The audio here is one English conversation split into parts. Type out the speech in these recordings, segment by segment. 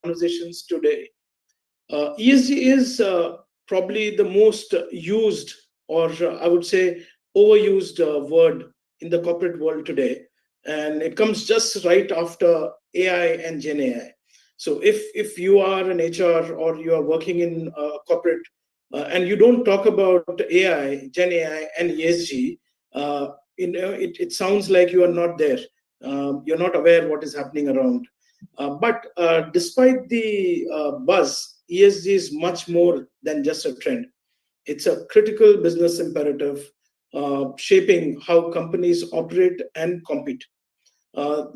conversations today. ESG is probably the most used, or I would say overused word in the corporate world today, and it comes just right after AI and Gen AI. So if you are an HR or you are working in corporate and you don't talk about AI, Gen AI, and ESG, it sounds like you are not there. You're not aware what is happening around. But despite the buzz, ESG is much more than just a trend. It's a critical business imperative shaping how companies operate and compete. Uh,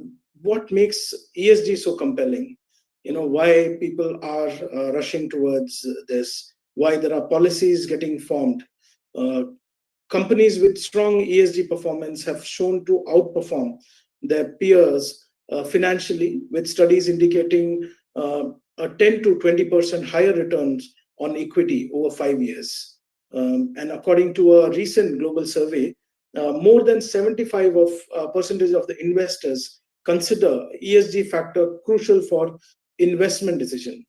what makes ESG so compelling? Why people are rushing towards this, why there are policies getting formed. Uh, Companies with strong ESG performance have shown to outperform their peers financially, with studies indicating a 10 to 20% higher returns on equity over 5 years. And according to a recent global survey, more than 75 of percentage of the investors consider ESG factor crucial for investment decision.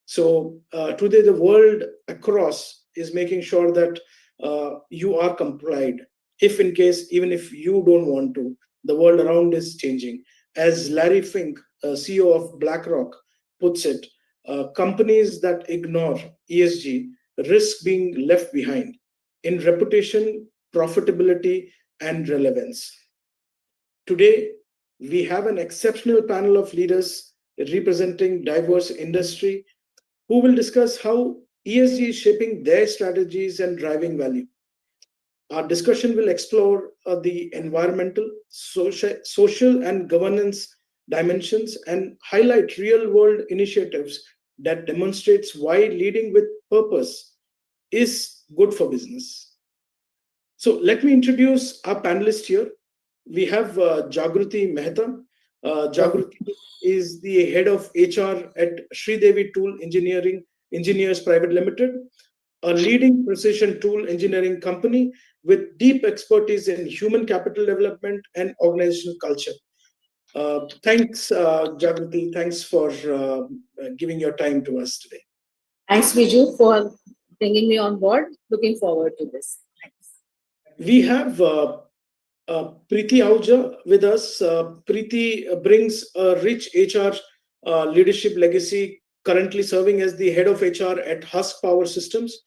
So today, the world across is making sure that you are complied. If in case, even if you don't want to, the world around is changing. As Larry Fink, CEO of BlackRock, puts it, companies that ignore ESG risk being left behind in reputation, profitability, and relevance. Today, we have an exceptional panel of leaders representing diverse industry who will discuss how ESG is shaping their strategies and driving value. Our discussion will explore the environmental, social, and governance dimensions and highlight real-world initiatives that demonstrates why leading with purpose is good for business. So let me introduce our panelists here. We have Jagruti Mehta. Jagruti is the head of HR at Sridevi Tool Engineers Private Limited, a leading precision tool engineering company with deep expertise in human capital development and organizational culture. Thanks, Jagruti. Thanks for giving your time to us today. Thanks, Viju, for bringing me on board. Looking forward to this. Thanks. We have Preeti Ahuja with us. Preeti brings a rich HR leadership legacy, currently serving as the head of HR at Husk Power Systems,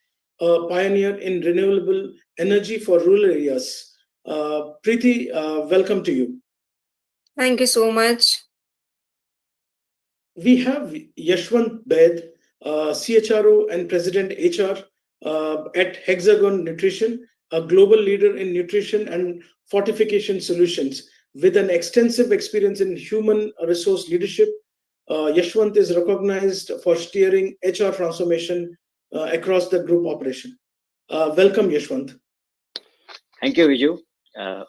a pioneer in renewable energy for rural areas. Preeti, welcome to you. Thank you so much. We have Yashwant Bed, CHRO and President HR at Hexagon Nutrition, a global leader in nutrition and fortification solutions with an extensive experience in human resource leadership. Yashwant is recognized for steering HR transformation across the group operation. Welcome, Yashwant. Thank you, Viju.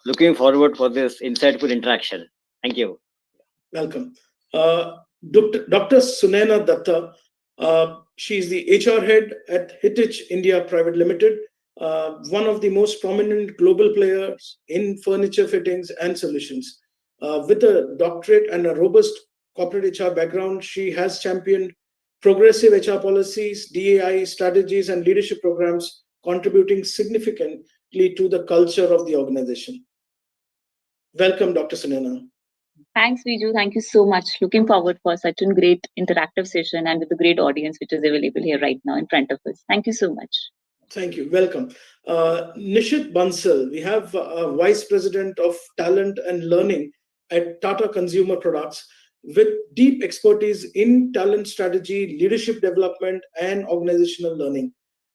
Looking forward for this insightful interaction. Thank you. Welcome. Dr. Sunaina Datta, she is the HR head at Hitich India Private Limited, one of the most prominent global players in furniture fittings and solutions. With a doctorate and a robust corporate HR background, she has championed progressive HR policies, DAI strategies, and leadership programs, contributing significantly to the culture of the organization. Welcome, Dr. Sunaina. Thanks, Viju. Thank you so much. Looking forward for such a great interactive session and with a great audience which is available here right now in front of us. Thank you so much. Thank you. Welcome. Nishit Bansal, we have Vice President of Talent and Learning at Tata Consumer Products with deep expertise in talent strategy, leadership development, and organizational learning.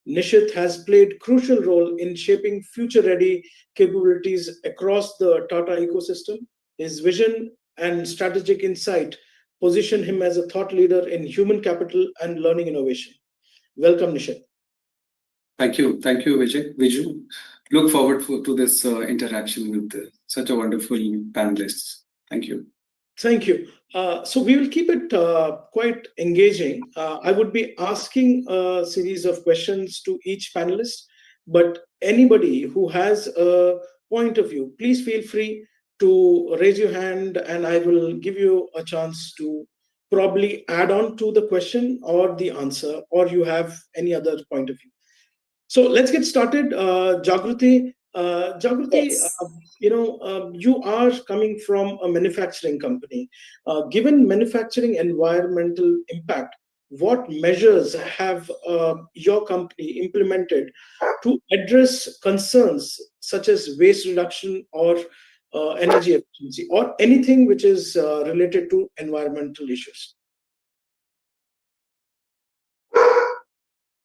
Nishit has played crucial role in shaping future-ready capabilities across the Tata ecosystem. His vision and strategic insight position him as a thought leader in human capital and learning innovation. Welcome, Nishit. Thank you, Viju. Look forward to this interaction with such a wonderful panelists. Thank you. Thank you. So we will keep it quite engaging. I would be asking a series of questions to each panelist, but anybody who has a point of view, please feel free to raise your hand and I will give you a chance to probably add on to the question or the answer, or you have any other point of view. So let's get started. Jagruti, Yes. you are coming from a manufacturing company. Given manufacturing environmental impact, what measures have your company implemented to address concerns such as waste reduction or energy efficiency, or anything which is related to environmental issues?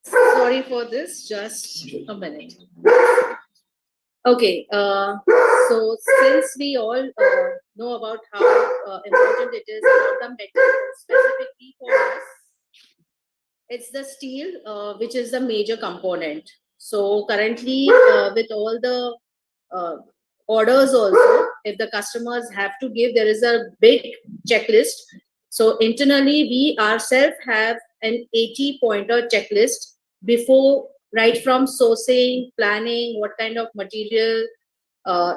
Sorry for this. Just a minute. Okay. So since we all know about how important it is about the metal, specifically for us, it's the steel, which is the major component. So currently, with all the uh, orders also, if the customers have to give, there is a big checklist. So internally, we ourselves have an 80-pointer checklist before, right from sourcing, planning, what kind of material,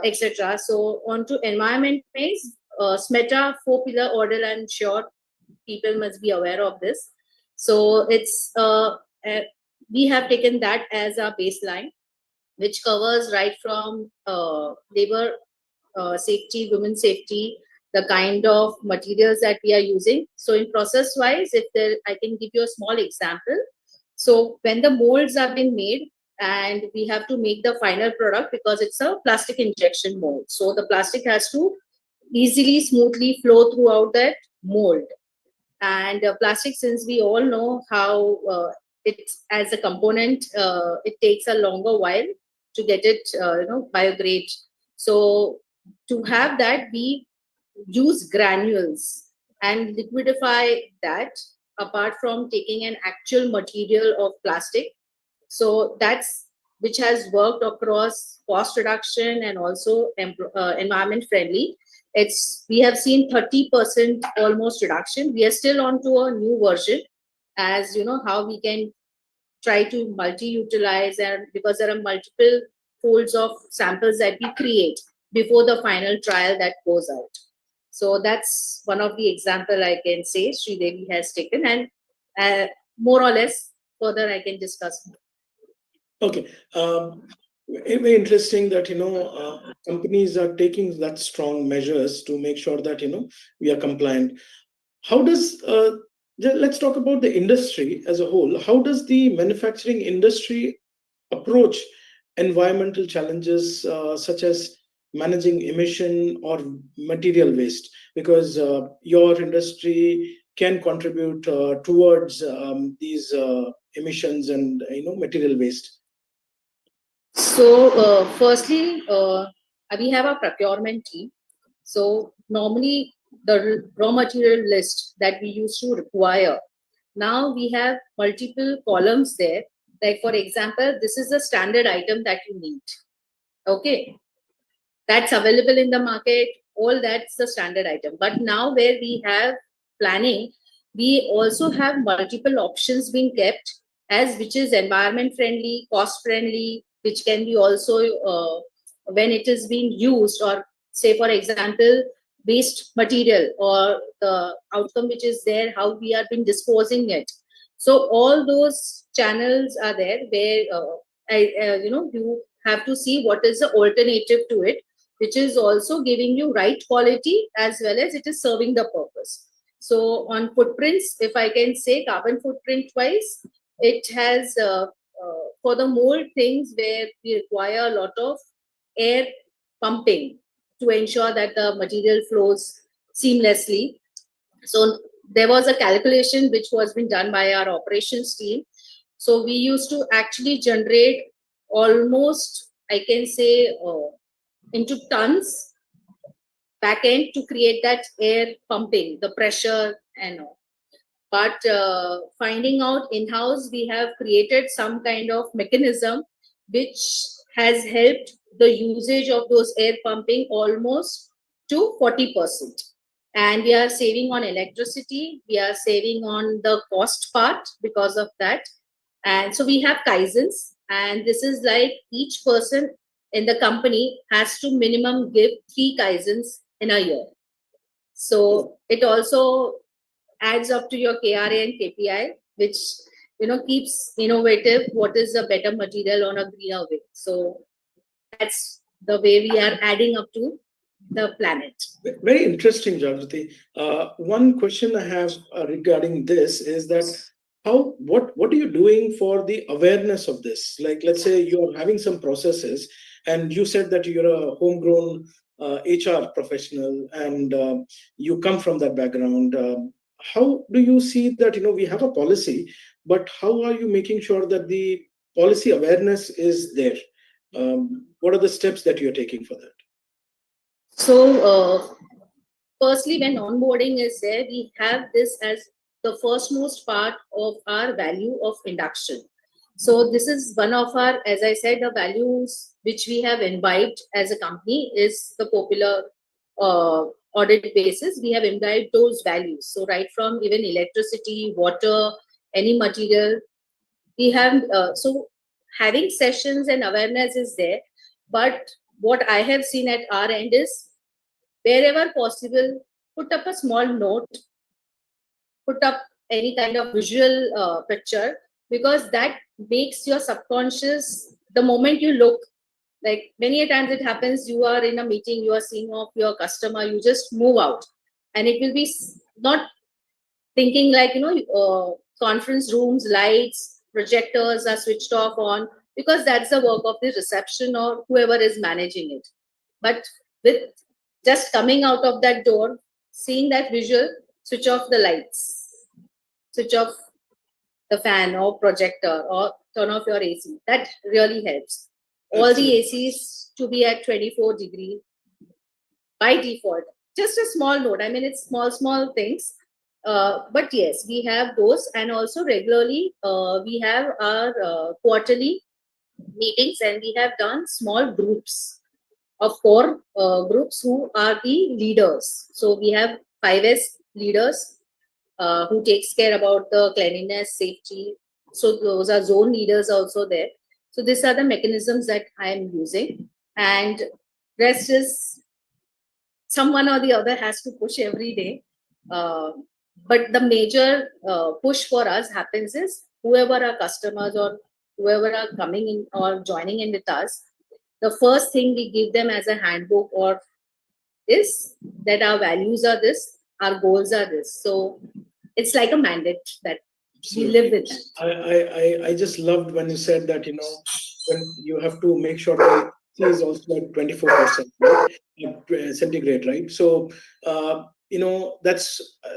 etc. So on to environment phase, SMETA 4-pillar order, I'm sure people must be aware of this. So it's we have taken that as our baseline, which covers right from labor safety, women's safety, the kind of materials that we are using. So in process wise, if there, I can give you a small example. So when the molds have been made and we have to make the final product, because it's a plastic injection mold. So the plastic has to easily, smoothly flow throughout that mold. And plastic, since we all know how it's as a component, it takes a longer while to get it biodegrade. So to have that, we use granules and liquidify that, apart from taking an actual material of plastic. So that's which has worked across cost reduction and also environment friendly. It's, we have seen 30% almost reduction. We are still on to a new version, as you know how we can try to multi-utilize, and because there are multiple folds of samples that we create before the final trial that goes out. So that's one of the example I can say Sri Devi has taken, and more or less further I can discuss more. Okay. Very interesting that companies are taking that strong measures to make sure that we are compliant. How does let's talk about the industry as a whole. How does the manufacturing industry approach environmental challenges such as managing emission or material waste? Because your industry can contribute towards these emissions and material waste. So, firstly, we have a procurement team. So, normally the raw material list that we used to require, now we have multiple columns there. Like, for example, this is a standard item that you need. Okay, that's available in the market. All that's the standard item. But now, where we have planning, we also have multiple options being kept, as which is environment friendly, cost friendly, which can be also when it is being used, or say for example waste material, or the outcome which is there, how we are been disposing it. So all those channels are there where you have to see what is the alternative to it, which is also giving you right quality as well as it is serving the purpose. So on footprints, if I can say carbon footprint wise, it has for the mold things where we require a lot of air pumping to ensure that the material flows seamlessly. So there was a calculation which was being done by our operations team. So we used to actually generate almost, I can say, into tons back end to create that air pumping, the pressure and all. But finding out in-house, we have created some kind of mechanism which has helped the usage of those air pumping almost to 40%. And we are saving on electricity, we are saving on the cost part because of that. And so we have kaizens, and this is like each person in the company has to minimum give 3 kaizens in a year. So it also adds up to your KRA and KPI, which keeps innovative. What is a better material on a greener way? So that's the way we are adding up to the planet. Very interesting, Jagrati. One question I have regarding this is that what are you doing for the awareness of this? Like, let's say you're having some processes, and you said that you're a homegrown HR professional, and you come from that background. How do you see that? We have a policy, but how are you making sure that the policy awareness is there? What are the steps that you're taking for that? So, firstly, when onboarding is there, we have this as the firstmost part of our value of induction. So this is one of our, as I said, the values which we have imbibed as a company is the popular audit basis. We have imbibed those values. So right from even electricity, water, any material, we have, so having sessions and awareness is there. But what I have seen at our end is, wherever possible, put up a small note, put up any kind of visual picture, because that makes your subconscious, the moment you look, like many a times it happens, you are in a meeting, you are seeing off your customer, you just move out, and it will be not thinking like, conference rooms, lights, projectors are switched off on, because that's the work of the reception or whoever is managing it. But with just coming out of that door, seeing that visual, switch off the lights, switch off the fan or projector, or turn off your AC. That really helps. All the ACs to be at 24 degree by default. Just a small note. I mean, it's small things. But yes, we have those, and also regularly we have our quarterly meetings, and we have done small groups of 4 groups who are the leaders. So we have 5S leaders who takes care about the cleanliness, safety. So those are zone leaders also there. So these are the mechanisms that I am using, and rest is someone or the other has to push every day. But the major push for us happens is whoever are customers or whoever are coming in or joining in with us, the first thing we give them as a handbook or is that our values are this, our goals are this. So it's like a mandate that we live with that. I just loved when you said that, when you have to make sure the C is also at 24%, right? Centigrade, right? So,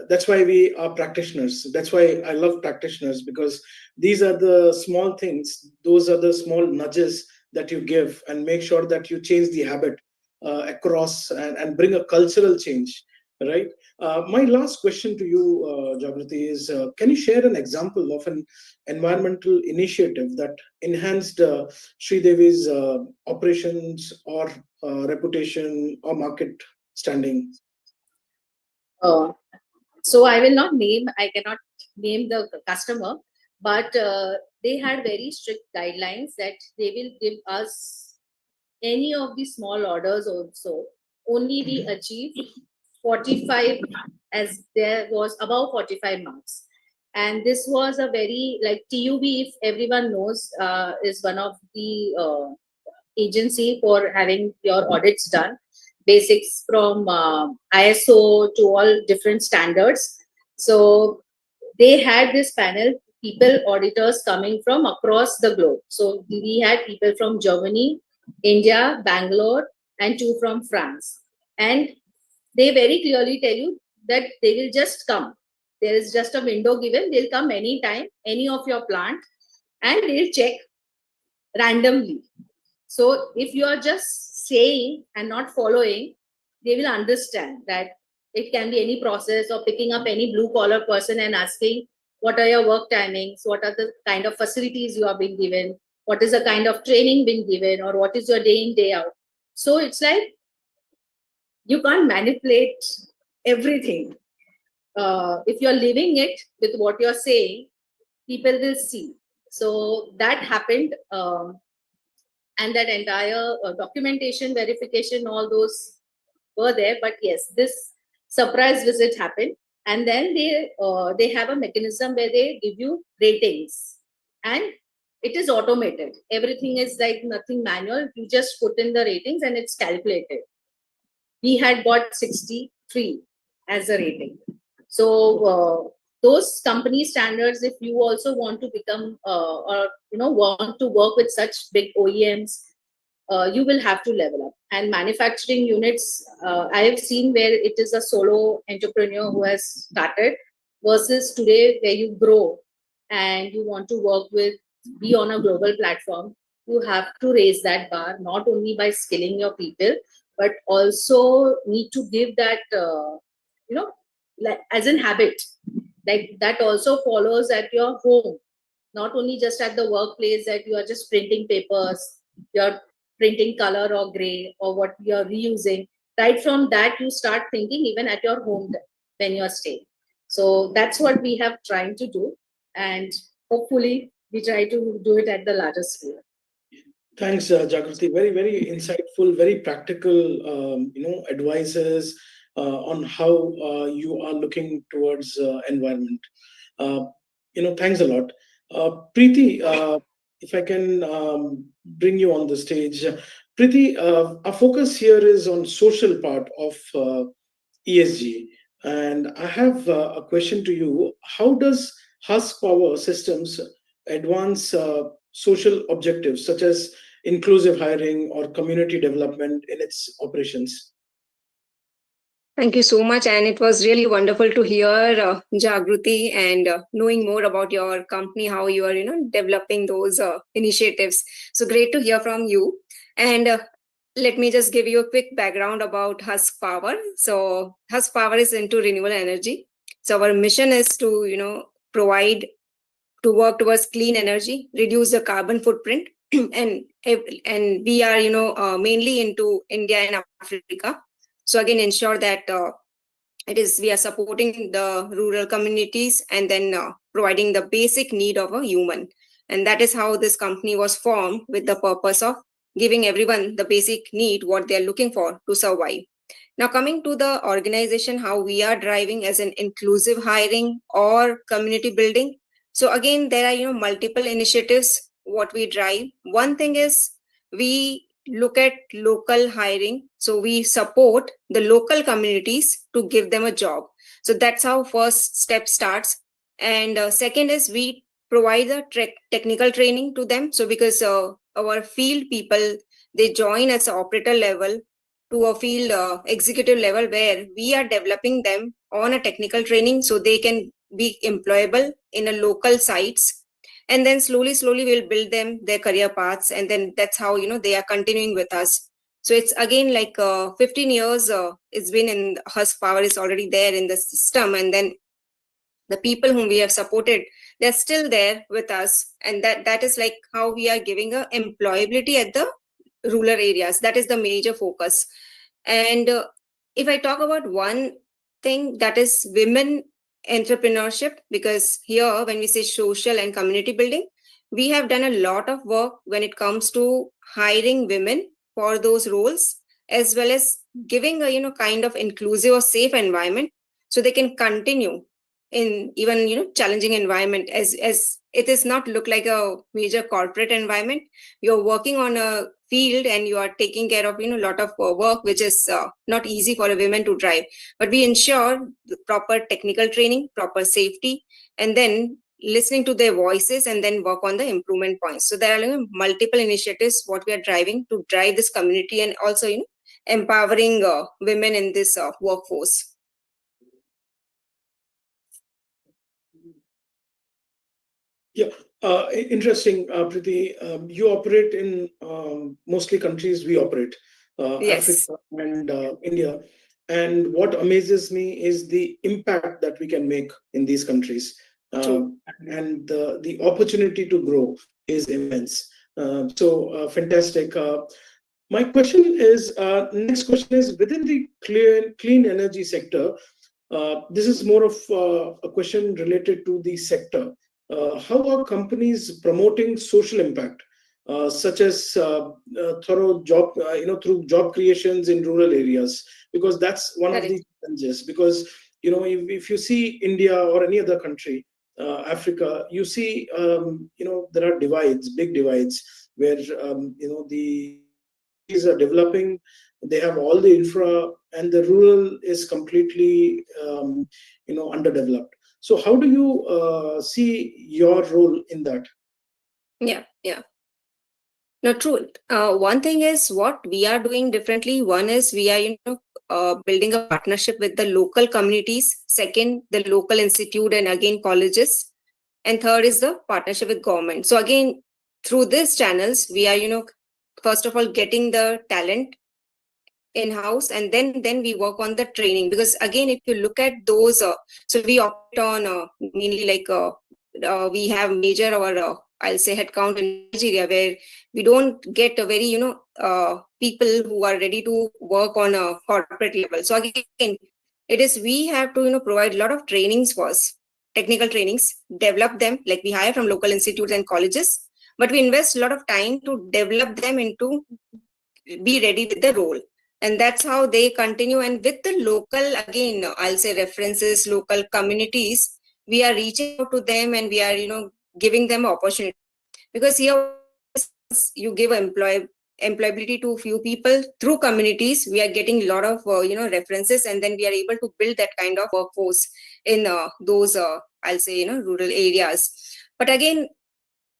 that's why we are practitioners. That's why I love practitioners, because these are the small things. Those are the small nudges that you give and make sure that you change the habit across and bring a cultural change, right? My last question to you, Jagrati, is can you share an example of an environmental initiative that enhanced Sridevi's operations or reputation or market standing? So I cannot name the customer, but they had very strict guidelines that they will give us any of the small orders also. Only we achieve 45, as there was above 45 marks. And this was a very, like TUB, if everyone knows, is one of the agency for having your audits done. Basics from ISO to all different standards. So they had this panel, people auditors coming from across the globe. So we had people from Germany, India, Bangalore, and 2 from France. And they very clearly tell you that they will just come. There is just a window given. They'll come anytime, any of your plant, and they'll check randomly. So if you are just saying and not following, they will understand that it can be any process, or picking up any blue collar person and asking, what are your work timings? What are the kind of facilities you are being given? What is the kind of training being given? Or what is your day in, day out? So it's like, you can't manipulate everything. If you're living it with what you're saying, people will see. So that happened. And that entire documentation, verification, all those were there. But yes, this surprise visit happened. And then they have a mechanism where they give you ratings, and it is automated. Everything is like nothing manual. You just put in the ratings and it's calculated. We had got 63 as a rating. So those company standards, if you also want to become or want to work with such big OEMs, you will have to level up. And manufacturing units, I have seen where it is a solo entrepreneur who has started, versus today where you grow and you want to work with, be on a global platform. You have to raise that bar, not only by skilling your people, but also need to give that, like as in habit, like that also follows at your home, not only just at the workplace that you are just printing papers, you're printing color or gray or what you're reusing. Right from that, you start thinking even at your home when you're staying. So that's what we have trying to do. And hopefully we try to do it at the larger scale. Thanks, Jagrati. Very, very insightful, very practical, advices on how you are looking towards environment. Uh, thanks a lot. Preeti, if I can bring you on the stage. Preeti, our focus here is on social part of ESG. And I have a question to you. How does Husk Power Systems advance social objectives such as inclusive hiring or community development in its operations? Thank you so much. And it was really wonderful to hear Jagruti and knowing more about your company, how you are, developing those initiatives. So great to hear from you. And let me just give you a quick background about Husk Power. So Husk Power is into renewable energy. So our mission is to, to work towards clean energy, reduce the carbon footprint, and we are, mainly into India and Africa. So again, ensure that we are supporting the rural communities and then providing the basic need of a human. And that is how this company was formed, with the purpose of giving everyone the basic need, what they're looking for to survive. Now, coming to the organization, how we are driving as an inclusive hiring or community building. So again, there are, multiple initiatives what we drive. One thing is we look at local hiring. So we support the local communities to give them a job. So that's how first step starts. And second is we provide the technical training to them. So because our field people, they join as an operator level to a field executive level, where we are developing them on a technical training so they can be employable in a local sites. And then slowly we'll build them their career paths, and then that's how they are continuing with us. So it's again like 15 years it's been in Husk Power, is already there in the system, and then the people whom we have supported, they're still there with us, and that is like how we are giving a employability at the rural areas. That is the major focus. And if I talk about one thing, that is women entrepreneurship, because here when we say social and community building, we have done a lot of work when it comes to hiring women for those roles, as well as giving a kind of inclusive or safe environment so they can continue in even challenging environment, as it is not look like a major corporate environment. You're working on a field and you are taking care of a lot of work which is not easy for a woman to drive, but we ensure the proper technical training, proper safety, and then listening to their voices and then work on the improvement points. So there are multiple initiatives what we are driving to drive this community, and also empowering women in this workforce. Yeah, interesting, Preeti. You operate in mostly countries we operate, Yes. Africa and India. And what amazes me is the impact that we can make in these countries. And the opportunity to grow is immense. Fantastic. My question is, next question is, within the clean energy sector, this is more of a question related to the sector. How are companies promoting social impact, such as through job creations in rural areas? Because that's one of the challenges. Because if you see India or any other country, Africa, you see, there are divides, big divides, where the cities are developing, they have all the infra, and the rural is completely underdeveloped. So how do you see your role in that? Yeah. No, true. One thing is what we are doing differently. One is we are, building a partnership with the local communities. Second, the local institute and again colleges. And third is the partnership with government. So again, through these channels, we are, first of all, getting the talent in-house, and then we work on the training. Because again, if you look at those, so we operate on mainly we have major our I'll say headcount in Nigeria, where we don't get a very people who are ready to work on a corporate level. So again, it is we have to provide a lot of trainings first, technical trainings, develop them, like we hire from local institutes and colleges, but we invest a lot of time to develop them into be ready with the role. And that's how they continue. And with the local, again, I'll say references, local communities, we are reaching out to them, and we are giving them opportunity. Because here you give employability to few people through communities, we are getting a lot of references, and then we are able to build that kind of workforce in those I'll say rural areas. But again,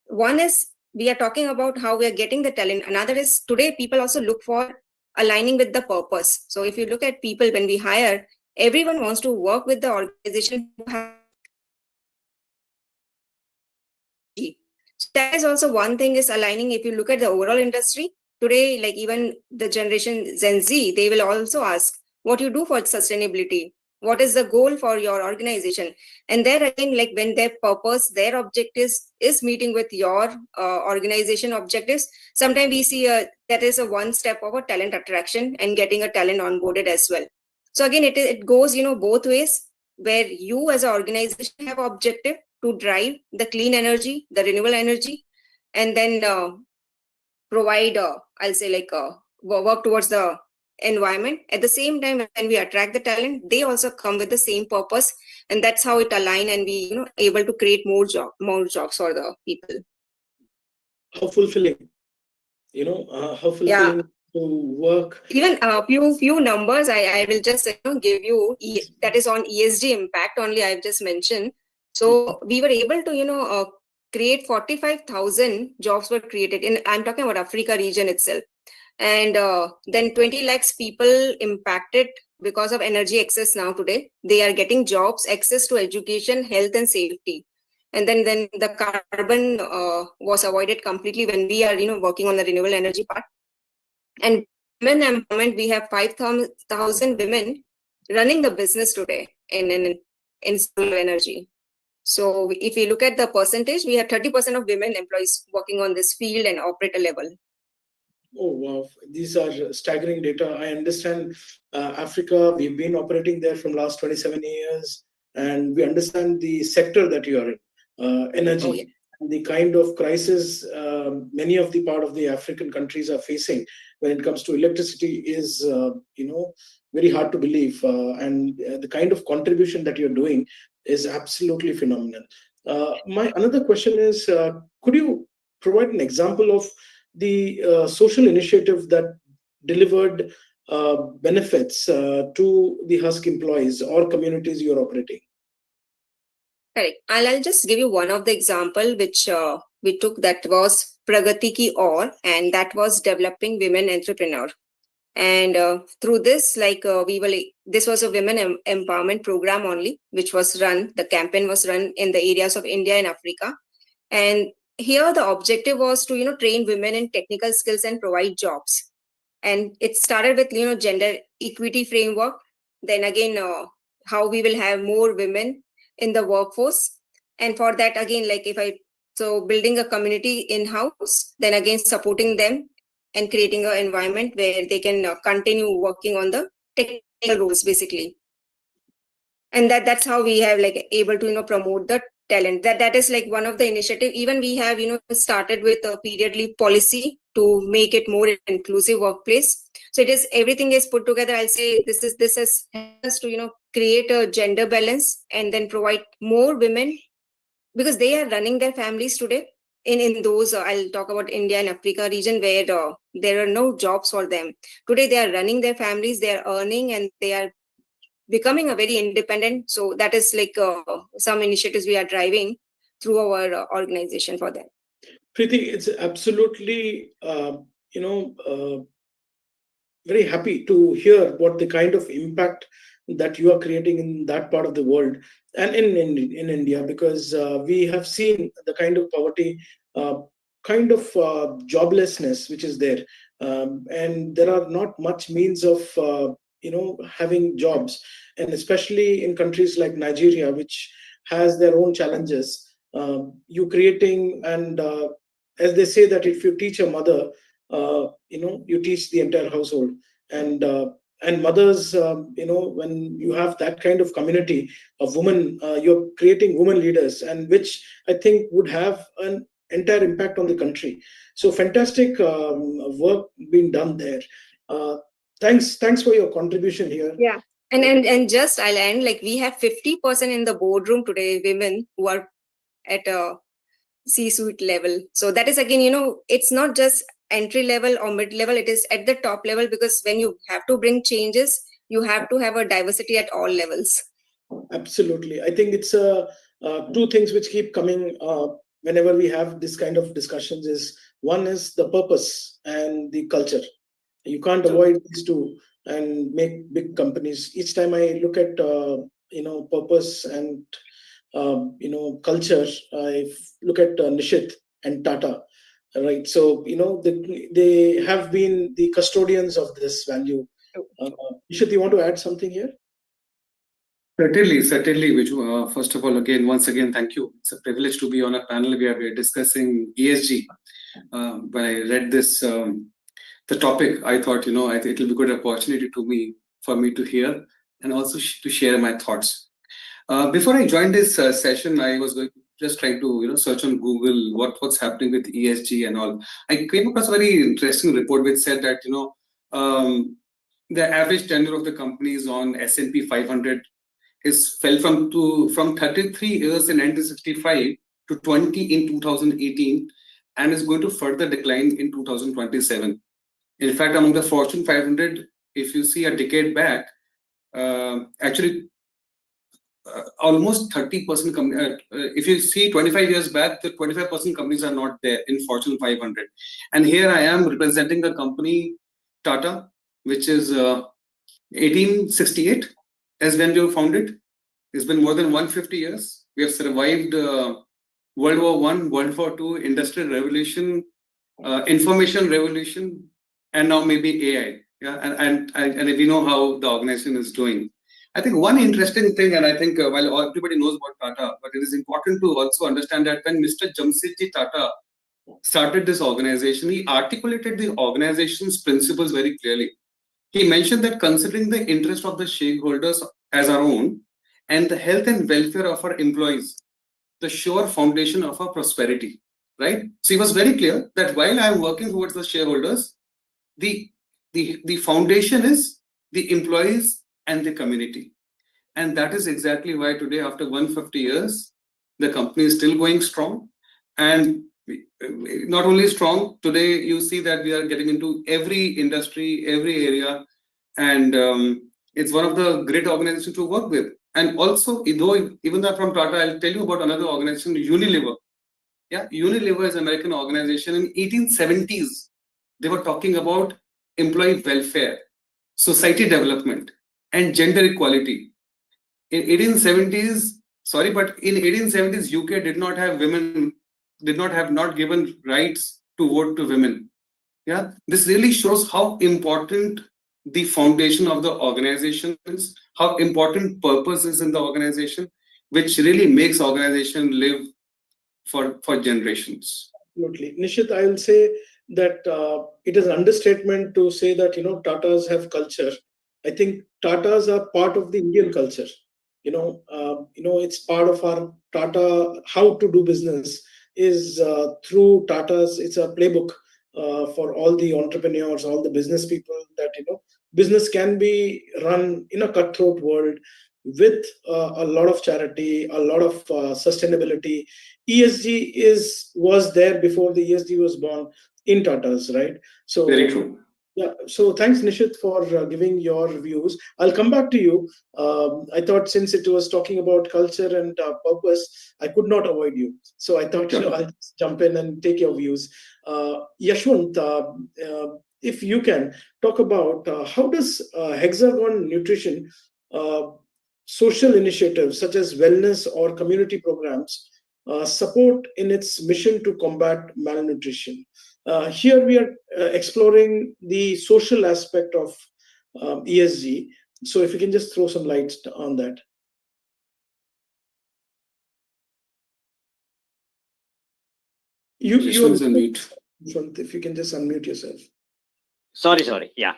one is we are talking about how we are getting the talent. Another is today people also look for aligning with the purpose. So if you look at people, when we hire, everyone wants to work with the organization who has. So that is also one thing is aligning. If you look at the overall industry today, like even the generation Gen Z, they will also ask what you do for sustainability, what is the goal for your organization. And there again, like when their purpose, their objectives is meeting with your organization objectives, sometimes we see that is a one step of a talent attraction and getting a talent onboarded as well. So again, it goes both ways, where you as an organization have objective to drive the clean energy, the renewable energy, and then provide I'll say work towards the environment. At the same time, when we attract the talent, they also come with the same purpose, and that's how it align, and we able to create more jobs for the people. How fulfilling, how fulfilling to work. Even a few numbers I will just give you. That is on ESG impact only, I've just mentioned. So we were able to create 45,000 jobs were created in, I'm talking about Africa region itself. And then 20 lakhs people impacted because of energy access. Now today they are getting jobs, access to education, health and safety. And then the carbon was avoided completely when we are working on the renewable energy part. And women empowerment, we have 5,000 women running the business today in solar energy. So if you look at the percentage, we have 30% of women employees working on this field and operator level. Oh, wow. These are staggering data. I understand Africa, we've been operating there from last 27 years, and we understand the sector that you are in, energy. Oh, yeah. The kind of crisis many of the part of the African countries are facing when it comes to electricity is, very hard to believe. And the kind of contribution that you're doing is absolutely phenomenal. My another question is, could you provide an example of the social initiative that delivered benefits to the Husk employees or communities you're operating? Correct. I'll just give you one of the example which we took, that was Pragati Ki Aur, and that was developing women entrepreneur. And through this, this was a women empowerment program only, which was run. The campaign was run in the areas of India and Africa. And here the objective was to train women in technical skills and provide jobs. And it started with gender equity framework. Then again, how we will have more women in the workforce. And for that, again, so building a community in-house, then again supporting them and creating an environment where they can continue working on the technical roles basically. And that's how we have able to promote the talent. That is one of the initiative. Even we have started with a period leave policy to make it more inclusive workplace. So it is, everything is put together. I'll say this has helped us to create a gender balance and then provide more women, because they are running their families today in those I'll talk about India and Africa region where there are no jobs for them. Today they are running their families, they are earning, and they are becoming a very independent. So that is like some initiatives we are driving through our organization for them. Preeti, it's absolutely very happy to hear what the kind of impact that you are creating in that part of the world and in India, because we have seen the kind of poverty, kind of joblessness which is there, and there are not much means of having jobs, and especially in countries like Nigeria, which has their own challenges. You creating and as they say that if you teach a mother, you teach the entire household. And mothers, when you have that kind of community of women, you're creating women leaders, and which I think would have an entire impact on the country. So fantastic work being done there. Thanks for your contribution here. Yeah. And just I'll end, like we have 50% in the boardroom today, women who are at a C-suite level. So that is again, it's not just entry level or mid level, it is at the top level, because when you have to bring changes, you have to have a diversity at all levels. Absolutely. I think it's two things which keep coming whenever we have this kind of discussions is, one is the purpose and the culture. You can't avoid these two and make big companies. Each time I look at purpose and culture, I look at Nishit and Tata, right? So they have been the custodians of this value. Nishit, you want to add something here? Certainly, Viju. First of all, once again, thank you. It's a privilege to be on a panel where we're discussing ESG. When I read this, the topic, I thought, I think it'll be a good opportunity for me to hear and also to share my thoughts. Before I joined this session, I was just trying to, search on Google what's happening with ESG and all. I came across a very interesting report which said that, the average tenure of the companies on S&P 500 fell from 33 years in 1965 to 20 in 2018, and is going to further decline in 2027. In fact, among the Fortune 500, if you see a decade back, almost 30%. If you see 25 years back, the 25% companies are not there in Fortune 500. And here I am representing the company Tata, which is 1868 as when we were founded. It's been more than 150 years. We have survived World War I, World War II, Industrial Revolution, Information Revolution, and now maybe AI. Yeah, and we know how the organization is doing. I think one interesting thing, and I think while everybody knows about Tata, but it is important to also understand that when Mr. Jamsetji Tata started this organization, he articulated the organization's principles very clearly. He mentioned that considering the interest of the shareholders as our own and the health and welfare of our employees, the sure foundation of our prosperity, right? So he was very clear that while I am working towards the shareholders, the foundation is the employees and the community. And that is exactly why today, after 150 years, the company is still going strong. And not only strong, today you see that we are getting into every industry, every area, and it's one of the great organizations to work with. And also, even though from Tata, I'll tell you about another organization, Unilever. Yeah, Unilever is an American organization. In 1870s, they were talking about employee welfare, society development, and gender equality. In 1870s, UK did not have women, not given rights to vote to women. Yeah, this really shows how important the foundation of the organization is, how important purpose is in the organization, which really makes organization live for generations. Absolutely. Nishit, I will say that it is an understatement to say that, Tatas have culture. I think Tatas are part of the Indian culture. It's part of our Tata, how to do business is through Tatas. It's a playbook for all the entrepreneurs, all the business people that, business can be run in a cutthroat world with a lot of charity, a lot of sustainability. ESG was there before the ESG was born in Tata's, right? So Very true. yeah, so thanks, Nishit, for giving your views. I'll come back to you. I thought since it was talking about culture and purpose, I could not avoid you. So I thought, Sure. I'll just jump in and take your views. Yashwant, if you can talk about how does Hexagon Nutrition uh, social initiatives such as wellness or community programs support in its mission to combat malnutrition? Here we are exploring the social aspect of ESG. So if you can just throw some light on that. Just one's on mute. If you can just unmute yourself. Sorry. Yeah.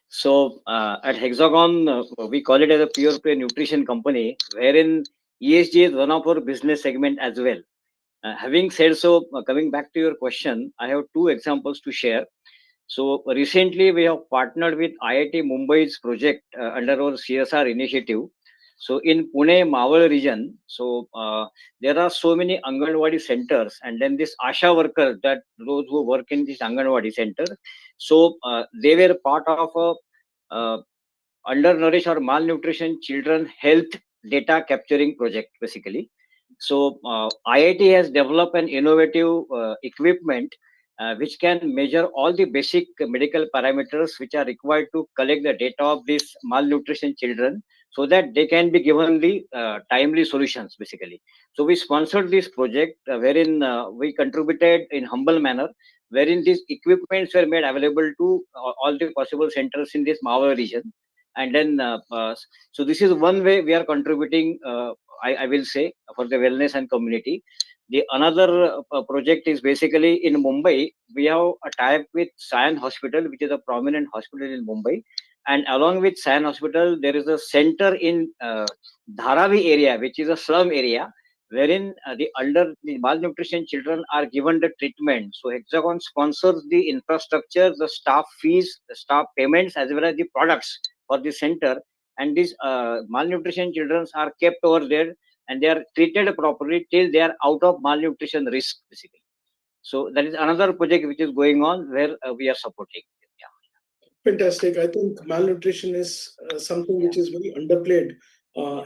So at Hexagon, we call it as a pure play nutrition company, wherein ESG is one of our business segment as well. Having said so, coming back to your question, I have two examples to share. So recently we have partnered with IIT Mumbai's project under our CSR initiative. So in Pune Mawal region, so there are so many Anganwadi centers, and then this Asha workers, that those who work in this Anganwadi center, so they were part of a undernourished or malnutrition children health data capturing project basically. So IIT has developed an innovative equipment which can measure all the basic medical parameters which are required to collect the data of these malnutrition children, so that they can be given the timely solutions basically. So we sponsored this project wherein we contributed in humble manner, wherein these equipments were made available to all the possible centers in this Mawar region. And then so this is one way we are contributing, I will say, for the wellness and community. The another project is basically in Mumbai. We have a tie-up with Sion Hospital, which is a prominent hospital in Mumbai, and along with Sion Hospital, there is a center in Dharavi area, which is a slum area, wherein the malnutrition children are given the treatment. So Hexagon sponsors the infrastructure, the staff fees, the staff payments, as well as the products for the center. And these malnutrition children are kept over there, and they are treated properly till they are out of malnutrition risk basically. So that is another project which is going on, where we are supporting. Fantastic. I think malnutrition is something which is very underplayed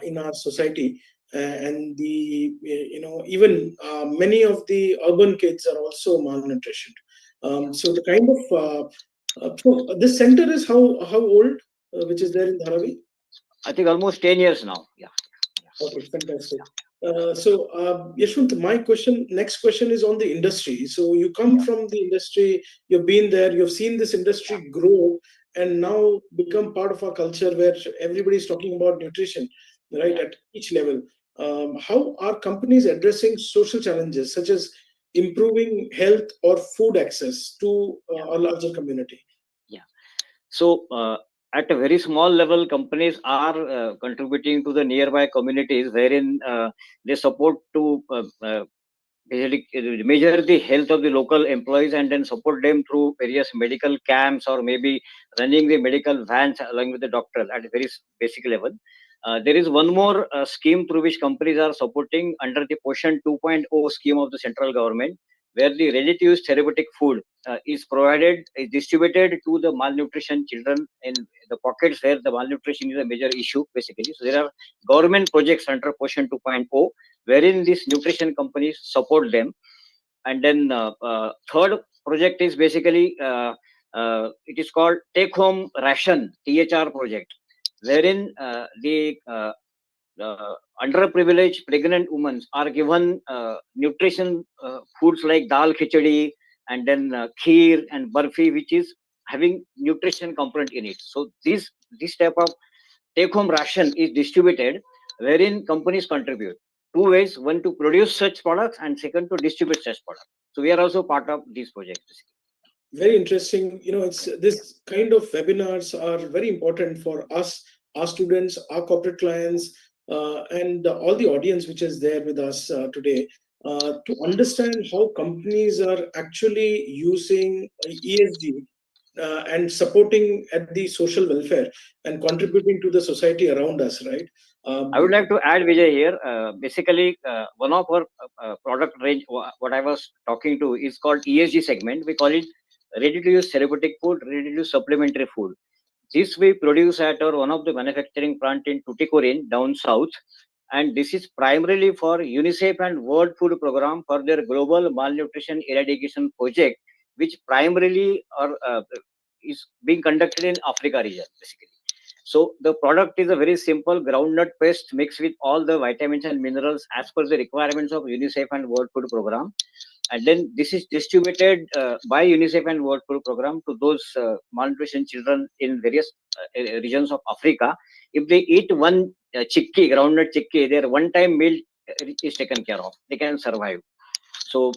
in our society, and even many of the urban kids are also malnutritioned. So the kind of so this center is how old, which is there in Dharavi? I think almost 10 years now. Yeah. Okay, fantastic. Yashwant, my next question is on the industry. So you come from the industry, you've been there, you've seen this industry grow and now become part of our culture where everybody's talking about nutrition, right, at each level. How are companies addressing social challenges such as improving health or food access to a larger community? Yeah. So at a very small level, companies are contributing to the nearby communities, wherein they support to basically measure the health of the local employees and then support them through various medical camps, or maybe running the medical vans along with the doctors at a very basic level. There is one more scheme through which companies are supporting under the Poshan 2.0 scheme of the central government, where the ready-to-use therapeutic food is distributed to the malnutrition children in the pockets where the malnutrition is a major issue basically. So there are government projects under Poshan 2.0, wherein these nutrition companies support them. And then third project is basically it is called Take Home Ration THR project, wherein the underprivileged pregnant women are given nutrition foods like dal khichdi, and then kheer and barfi, which is having nutrition component in it. So this type of take home ration is distributed, wherein companies contribute two ways: one, to produce such products, and second, to distribute such products. So we are also part of these projects. Very interesting. It's this kind of webinars are very important for us, our students, our corporate clients, and all the audience which is there with us today, to understand how companies are actually using ESG and supporting at the social welfare and contributing to the society around us, right? I would like to add, Vijay, here. Basically, one of our product range, what I was talking to, is called ESG segment. We call it ready-to-use therapeutic food, ready-to-use supplementary food. This we produce at our one of the manufacturing plant in Tuticorin, down south, and this is primarily for UNICEF and World Food Program for their global malnutrition eradication project, which primarily is being conducted in Africa region, basically. So the product is a very simple groundnut paste mixed with all the vitamins and minerals as per the requirements of UNICEF and World Food Program. And then this is distributed by UNICEF and World Food Program to those malnutrition children in various regions of Africa. If they eat one chickpea, groundnut chickpea, their one-time meal is taken care of. They can survive. So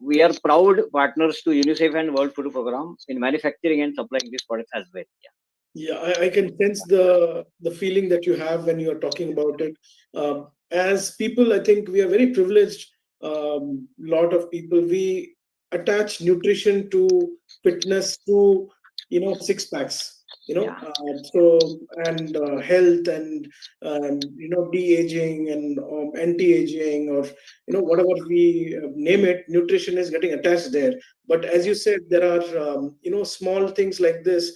we are proud partners to UNICEF and World Food Program in manufacturing and supplying these products as well. Yeah. Yeah, I can sense the feeling that you have when you are talking about it. As people, I think we are very privileged. Lot of people, we attach nutrition to fitness, to six packs, Yeah. so and health and de-aging and anti-aging, or whatever we name it, nutrition is getting attached there. But as you said, there are small things like this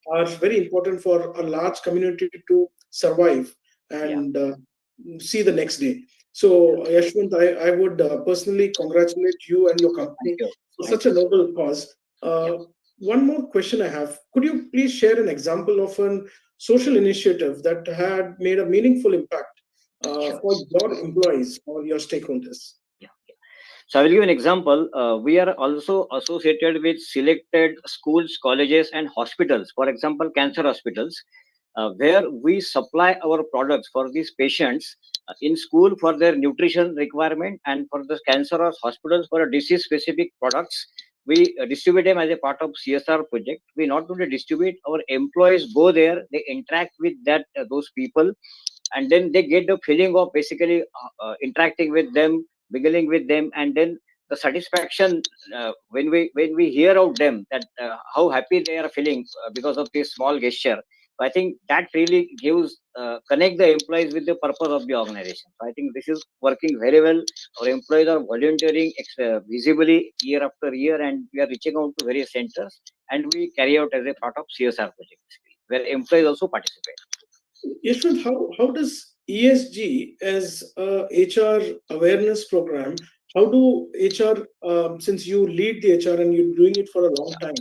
are very important for a large community to survive Yeah. and see the next day. So, Yashwant, I would personally congratulate you and your Thank company you. for Thank such a you. noble cause. Yeah. One more question I have. Could you please share an example of an social initiative that had made a meaningful impact Sure. for your employees or your stakeholders? Yeah. So I will give an example. We are also associated with selected schools, colleges, and hospitals. For example, cancer hospitals, where we supply our products for these patients in school for their nutrition requirement, and for the cancer hospitals for a disease-specific products. We distribute them as a part of CSR project. We not only distribute, our employees go there, they interact with those people, and then they get the feeling of basically interacting with them, mingling with them, and then the satisfaction when we hear of them that how happy they are feeling because of this small gesture. I think that really gives connect the employees with the purpose of the organization. So I think this is working very well. Our employees are volunteering visibly year after year, and we are reaching out to various centers, and we carry out as a part of CSR projects where employees also participate. Yashwant, how does ESG as a HR awareness program, how do HR, since you lead the HR and you're doing it for a long time,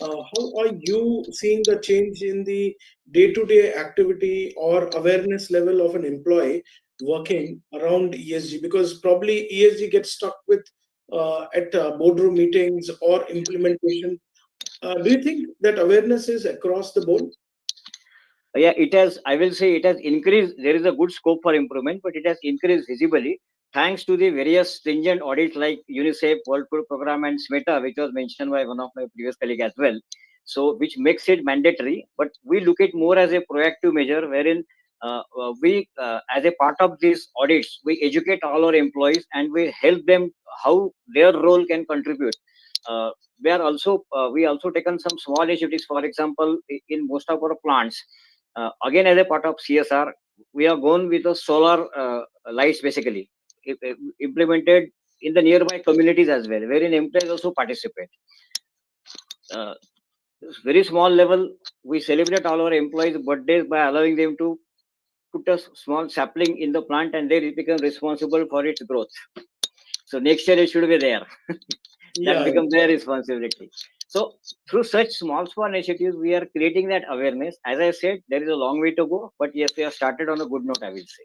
how are you seeing the change in the day-to-day activity or awareness level of an employee working around ESG? Because probably ESG gets stuck with at boardroom meetings or implementation. Do you think that awareness is across the board? Yeah, it has, I will say it has increased. There is a good scope for improvement, but it has increased visibly thanks to the various stringent audits like UNICEF, World Food Program, and SMETA, which was mentioned by one of my previous colleagues as well. So, which makes it mandatory, but we look at more as a proactive measure, wherein as a part of these audits, we educate all our employees and we help them how their role can contribute. Uh, we also taken some small initiatives. For example, in most of our plants, again as a part of CSR, we have gone with the solar lights basically implemented in the nearby communities as well, wherein employees also participate. Uh, Very small level, we celebrate all our employees' birthdays by allowing them to put a small sapling in the plant, and they become responsible for its growth. So next year it should be there. That Yeah. becomes their responsibility. So through such small initiatives, we are creating that awareness. As I said, there is a long way to go, but yes, we have started on a good note, I will say.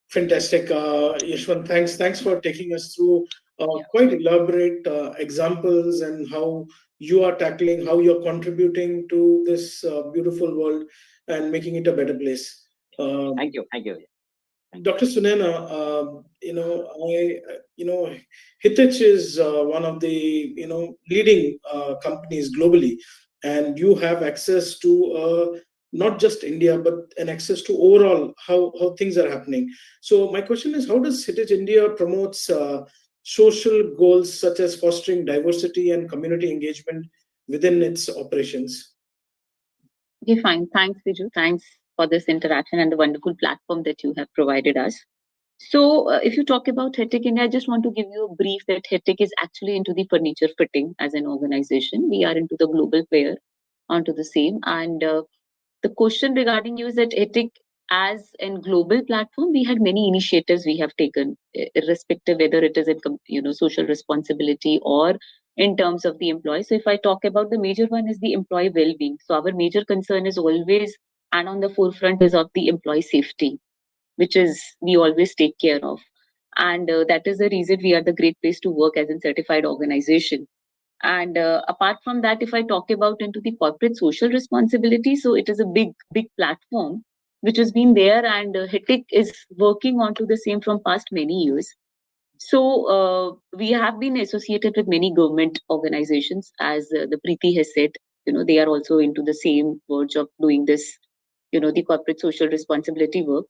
Fantastic, Yashwant. Thanks for taking us through Yeah. quite elaborate examples and how you are tackling, how you're contributing to this beautiful world and making it a better place. Thank you. Thank you. Dr. Sunena, Hitech is one of the leading companies globally, and you have access to not just India, but an access to overall how things are happening. So my question is, how does Hitech India promotes social goals such as fostering diversity and community engagement within its operations. Okay, fine. Thanks, Viju. Thanks for this interaction and the wonderful platform that you have provided us. So, if you talk about HETIC India, I just want to give you a brief that HETIC is actually into the furniture fitting as an organization. We are into the global player onto the same. And the question regarding you is that HETIC as a global platform, we had many initiatives we have taken, irrespective whether it is in social responsibility or in terms of the employee. So if I talk about the major one is the employee well-being. So our major concern is always and on the forefront is of the employee safety, which is we always take care of. And that is the reason we are the great place to work as a certified organization. And apart from that, if I talk about into the corporate social responsibility, so it is a big platform which has been there, and HITIC is working onto the same from past many years. So we have been associated with many government organizations, as the Preeti has said. They are also into the same verge of doing this, the corporate social responsibility work.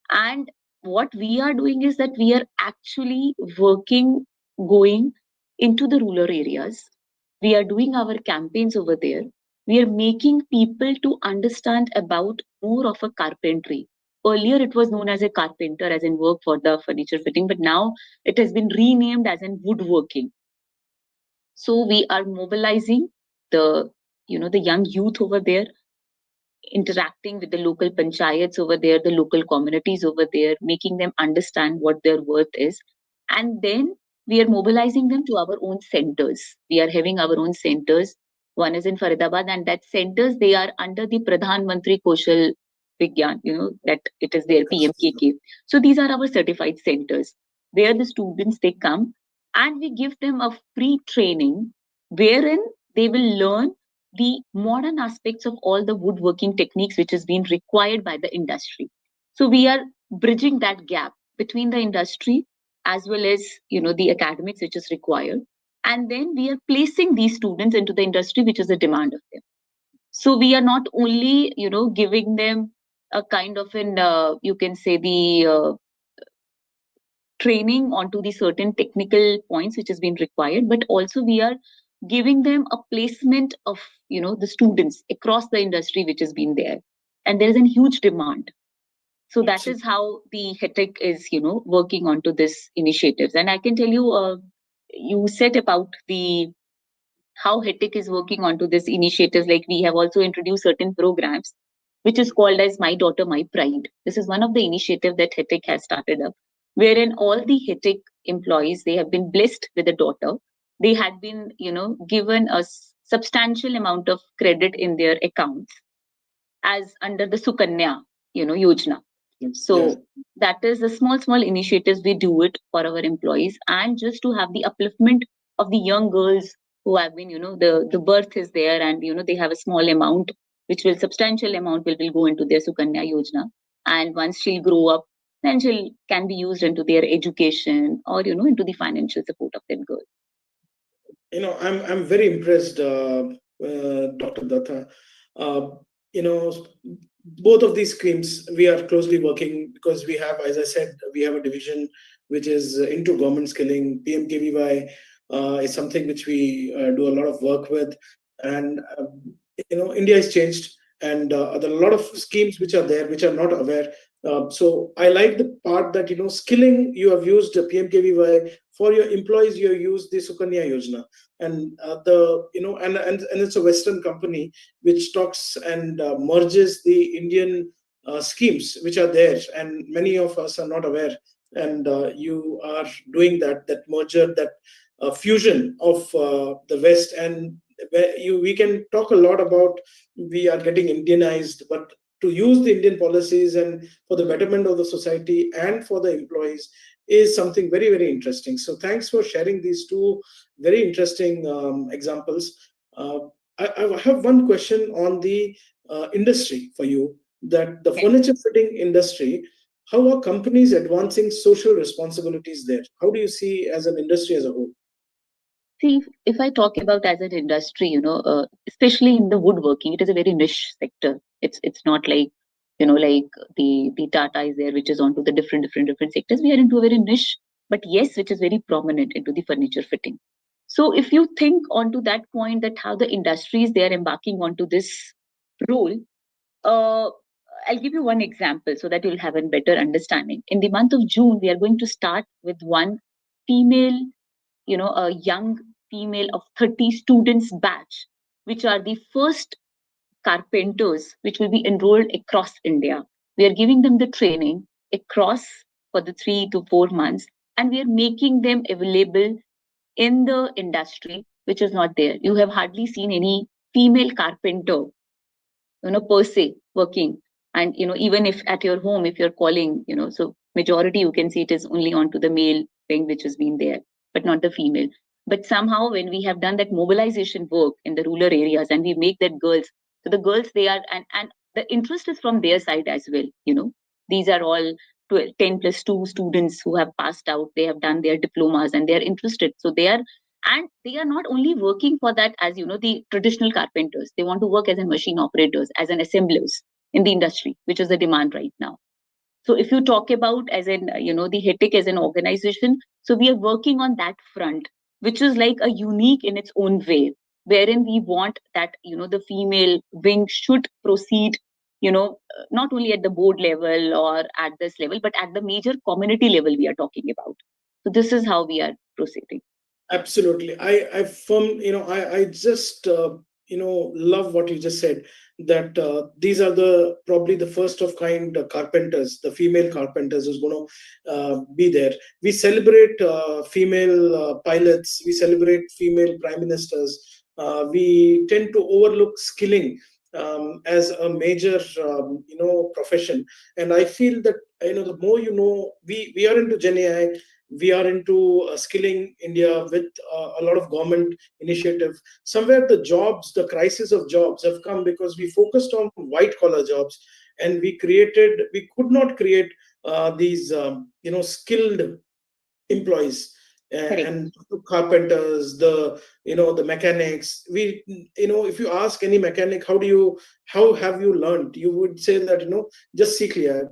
And what we are doing is that we are actually going into the rural areas. We are doing our campaigns over there. We are making people to understand about more of a carpentry. Earlier, it was known as a carpenter, as in work for the furniture fitting, but now it has been renamed as in woodworking. So we are mobilizing the young youth over there, interacting with the local panchayats over there, the local communities over there, making them understand what their worth is. And then we are mobilizing them to our own centers. We are having our own centers. One is in Faridabad, and that centers, they are under the Pradhan Mantri Kaushal Vigyan, that it is their PMKK. So these are our certified centers where the students, they come and we give them a free training wherein they will learn the modern aspects of all the woodworking techniques which has been required by the industry. So we are bridging that gap between the industry as well as the academics which is required, and then we are placing these students into the industry which is a demand of them. So we are not only giving them a kind of an you can say the training onto the certain technical points which has been required, but also we are giving them a placement of the students across the industry which has been there, and there is a huge demand. So that is how the HETIC is working onto this initiatives. And I can tell you, you said about the how HETIC is working onto this initiatives. Like, we have also introduced certain programs which is called as My Daughter, My Pride. This is one of the initiative that HETIC has started up, wherein all the HETIC employees, they have been blessed with a daughter. They had been, given a substantial amount of credit in their accounts as under the Sukanya, Yojana. So that is the small initiatives we do it for our employees, and just to have the upliftment of the young girls who have been, the birth is there, and they have a small amount, which will substantial amount will go into their Sukanya Yojana. And once she'll grow up, then she'll can be used into their education or into the financial support of them girls. I'm very impressed, Dr. Datta. Both of these schemes we are closely working, because we have, as I said, we have a division which is into government skilling. PMKVY is something which we do a lot of work with, and India has changed, and there are a lot of schemes which are there which are not aware. So I like the part that skilling, you have used PMKVY. For your employees, you have used the Sukanya Yojana, and and it's a Western company which talks and merges the Indian schemes which are there, and many of us are not aware. And you are doing that merger, that fusion of the West, and we can talk a lot about we are getting Indianized, but to use the Indian policies and for the betterment of the society and for the employees is something very, very interesting. So thanks for sharing these two very interesting examples. I have one question on the industry for you, that the furniture fitting industry, how are companies advancing social responsibilities there? How do you see as an industry as a whole? See, if I talk about as an industry, especially in the woodworking, it is a very niche sector. It's not like, like the Tata is there, which is onto the different sectors. We are into a very niche, but yes, which is very prominent into the furniture fitting. So if you think onto that point, that how the industries they are embarking onto this role, I'll give you one example so that you'll have a better understanding. In the month of June, we are going to start with one female, a young female of 30 students batch, which are the first carpenters which will be enrolled across India. We are giving them the training across for the 3 to 4 months, and we are making them available in the industry, which is not there. You have hardly seen any female carpenter, per se working. And, even if at your home, if you're calling, so majority you can see it is only onto the male thing which has been there, but not the female. But somehow when we have done that mobilization work in the rural areas and we make that girls, so the girls they are, and the interest is from their side as well, these are all 10 plus 2 students who have passed out, they have done their diplomas and they are interested. So they are, and they are not only working for that as the traditional carpenters, they want to work as a machine operators, as an assemblers in the industry, which is the demand right now. So if you talk about as in the HITIC as an organization, so we are working on that front, which is like a unique in its own way, wherein we want that the female wing should proceed, not only at the board level or at this level, but at the major community level we are talking about. So this is how we are proceeding. Absolutely. I just, love what you just said, that these are probably the first of kind carpenters, the female carpenters who's going to be there. We celebrate female pilots, we celebrate female prime ministers. We tend to overlook skilling as a major, profession. And I feel that, the more we are into Gen AI, we are into skilling India with a lot of government initiative. Somewhere the crisis of jobs have come because we focused on white collar jobs, and we could not create these, skilled employees, and carpenters, the mechanics. If you ask any mechanic, how have you learned, you would say that, just see clear,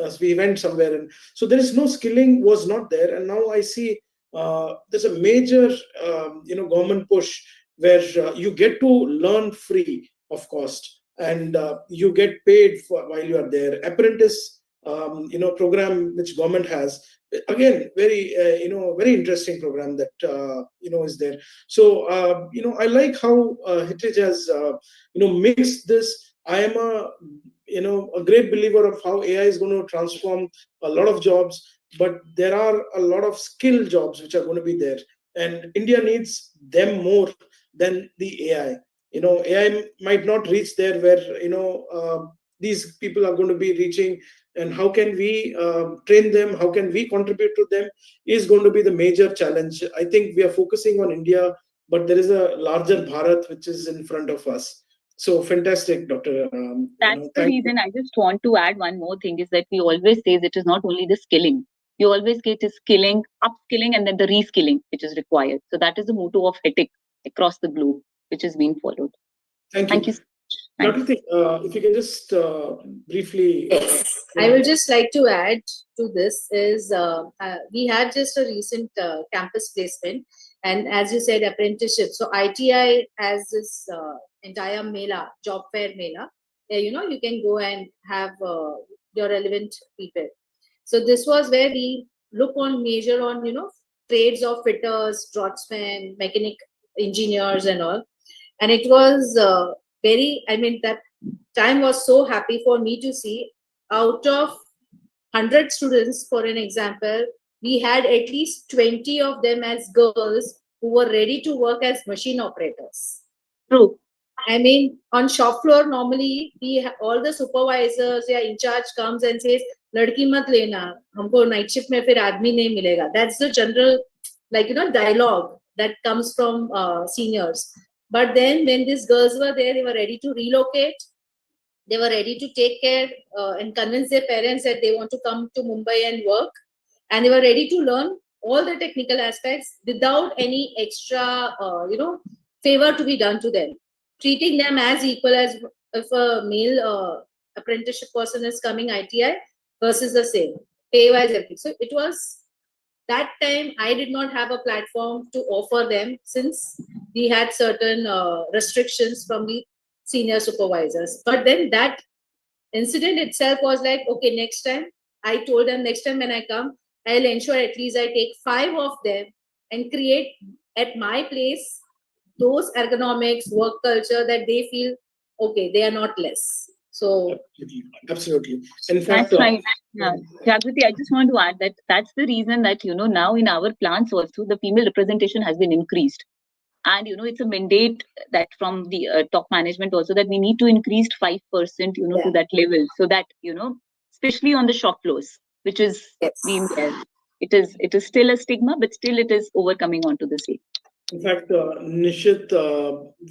as we went somewhere. And so there is no skilling was not there. And now I see there's a major government push where you get to learn free of cost, and you get paid for while you are there. Apprentice program which government has, again, very interesting program that is there. So I like how Heritage has mixed this. I am a great believer of how AI is going to transform a lot of jobs, but there are a lot of skill jobs which are going to be there, and India needs them more than the AI. AI might not reach there where these people are going to be reaching, and how can we train them, how can we contribute to them, is going to be the major challenge. I think we are focusing on India, but there is a larger Bharat which is in front of us. So fantastic, Dr. That's the reason I just want to add one more thing, is that we always say that it is not only the skilling. You always get a skilling, upskilling, and then the reskilling which is required. So that is the motto of HITIC across the globe, which is being followed. Thank you. Dr. If you can just briefly. Yes. I would just like to add to this is we had just a recent campus placement, and as you said, apprenticeship. So ITI has this entire mela, job fair mela, where you can go and have your relevant people. So this was where we measure on trades of fitters, draughtsmen, mechanic engineers, and all. And it was that time was so happy for me to see, out of 100 students, for an example, we had at least 20 of them as girls who were ready to work as machine operators. True. On shop floor, normally all the supervisors or in charge comes and says, "Ladki mat lena, humko night shift mein fir aadmi nahi milega." That's the general, dialogue that comes from seniors. But then when these girls were there, they were ready to relocate. They were ready to take care and convince their parents that they want to come to Mumbai and work. And they were ready to learn all the technical aspects without any extra, favor to be done to them. Treating them as equal as if a male apprenticeship person is coming ITI versus the same. Pay-wise, everything. So it was that time I did not have a platform to offer them, since we had certain restrictions from the senior supervisors. But then that incident itself was like, okay, next time, I told them, next time when I come, I'll ensure at least I take 5 of them and create at my place those ergonomics, work culture that they feel, okay, they are not less. So Absolutely. In fact, That's right. Yeah. Jagruti, I just want to add that that's the reason that, now in our plants also, the female representation has been increased. And, it's a mandate that from the top management also, that we need to increase 5%, to that level. So that, especially on the shop floors, which is been there. It is still a stigma, but still it is overcoming onto the scene. in fact, Nishit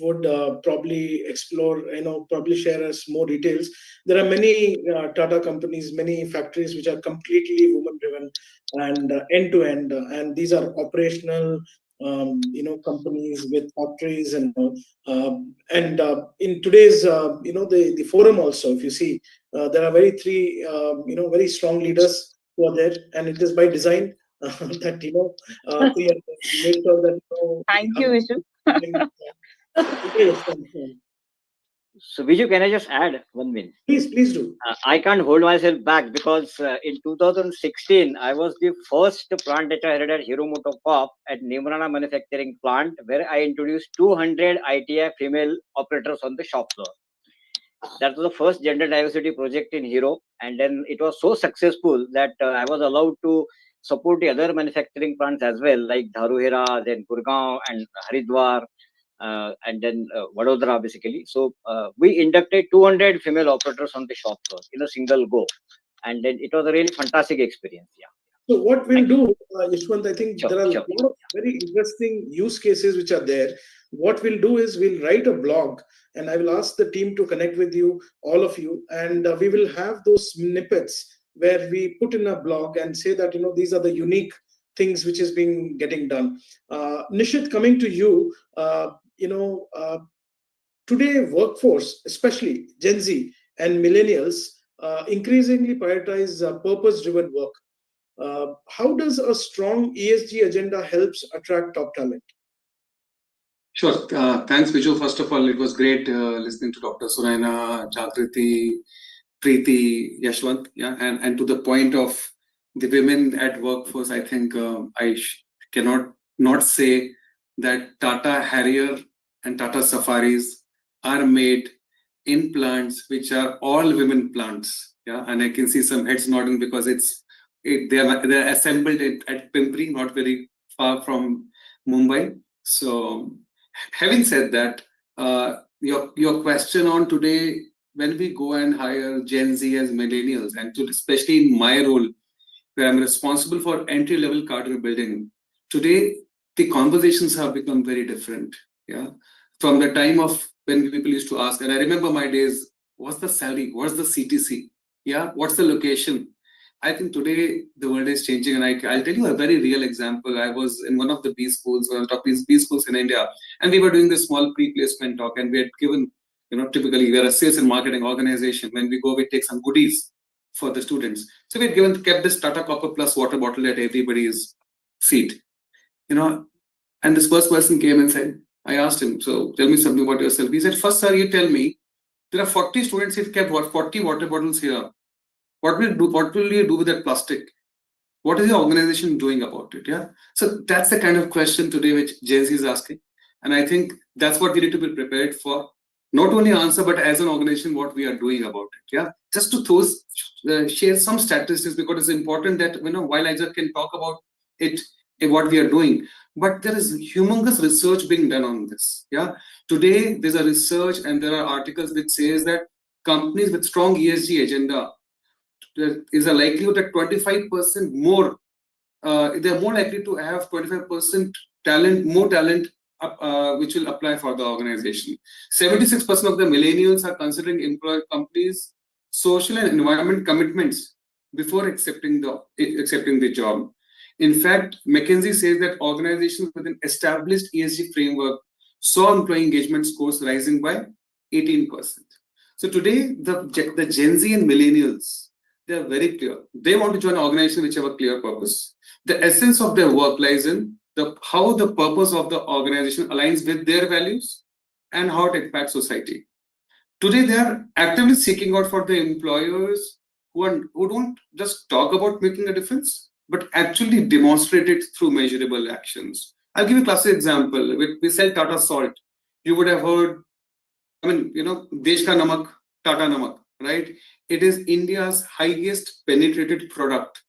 would probably explore, probably share us more details. There are many Tata companies, many factories which are completely women-driven and end-to-end, and these are operational, companies with factories and all. In today's, the forum also, if you see, there are very strong leaders who are there, and it is by design. That we have made sure that Thank you, Vishu. Yes, So, Viju, can I just add 1 minute? please do. I can't hold myself back because in 2016, I was the first plant data head at Hero MotoCorp at Nimrana manufacturing plant, where I introduced 200 ITI female operators on the shop floor. That was the first gender diversity project in Hero, and then it was so successful that I was allowed to support the other manufacturing plants as well, like Dharuhera, then Gurgaon and Haridwar, and then Vadodara, basically. So we inducted 200 female operators on the shop floor in a single go, and then it was a really fantastic experience. Yeah. So what we'll do, Yashwant, I think Sure, there are sure. a lot of very interesting use cases which are there. What we'll do is we'll write a blog, and I will ask the team to connect with you, all of you, and we will have those snippets where we put in a blog and say that these are the unique things which is being getting done. Nishit, coming to you, today workforce, especially Gen Z and millennials, increasingly prioritize purpose-driven work. How does a strong ESG agenda helps attract top talent? Sure. Thanks, Viju. First of all, it was great listening to Dr. Suraina, Jagriti, Preeti, Yashwant. Yeah, and to the point of the women at workforce, I think I cannot not say that Tata Harrier and Tata Safaris are made in plants which are all women plants. Yeah, and I can see some heads nodding because they're assembled at Pimpri, not very far from Mumbai. So, having said that, your question on today, when we go and hire Gen Z as millennials, and especially in my role, where I'm responsible for entry-level cadre building, today the conversations have become very different. Yeah, from the time of when people used to ask, and I remember my days, what's the salary? What's the CTC? Yeah, what's the location? I think today the world is changing, and I'll tell you a very real example. I was in one of the B schools, one of the top B schools in India, and we were doing this small pre-placement talk, and we had given, typically we are a sales and marketing organization. When we go, we take some goodies for the students. So we had kept this Tata Copper Plus water bottle at everybody's seat, and this first person came and said, I asked him, so tell me something about yourself. He said, first, sir, you tell me, there are 40 students, you've kept 40 water bottles here. What will you do with that plastic? What is your organization doing about it? Yeah. So that's the kind of question today which Gen Z is asking. And I think that's what we need to be prepared for. Not only answer, but as an organization, what we are doing about it. Yeah. Just to share some statistics, because it's important that, while I just can talk about it, what we are doing, but there is humongous research being done on this. Yeah. Today, there's a research and there are articles which says that companies with strong ESG agenda, there is a likelihood that 25% more, they're more likely to have 25% more talent, which will apply for the organization. 76% of the millennials are considering employer companies' social and environment commitments before accepting the job. In fact, McKinsey says that organizations with an established ESG framework saw employee engagement scores rising by 18%. So today, the Gen Z and millennials they are very clear. They want to join an organization which have a clear purpose. The essence of their work lies in how the purpose of the organization aligns with their values and how it impacts society. Today, they are actively seeking out for the employers who don't just talk about making a difference, but actually demonstrate it through measurable actions. I'll give you a classic example. We sell Tata Salt. You would have heard, Desh ka namak, Tata namak, right? It is India's highest penetrated product.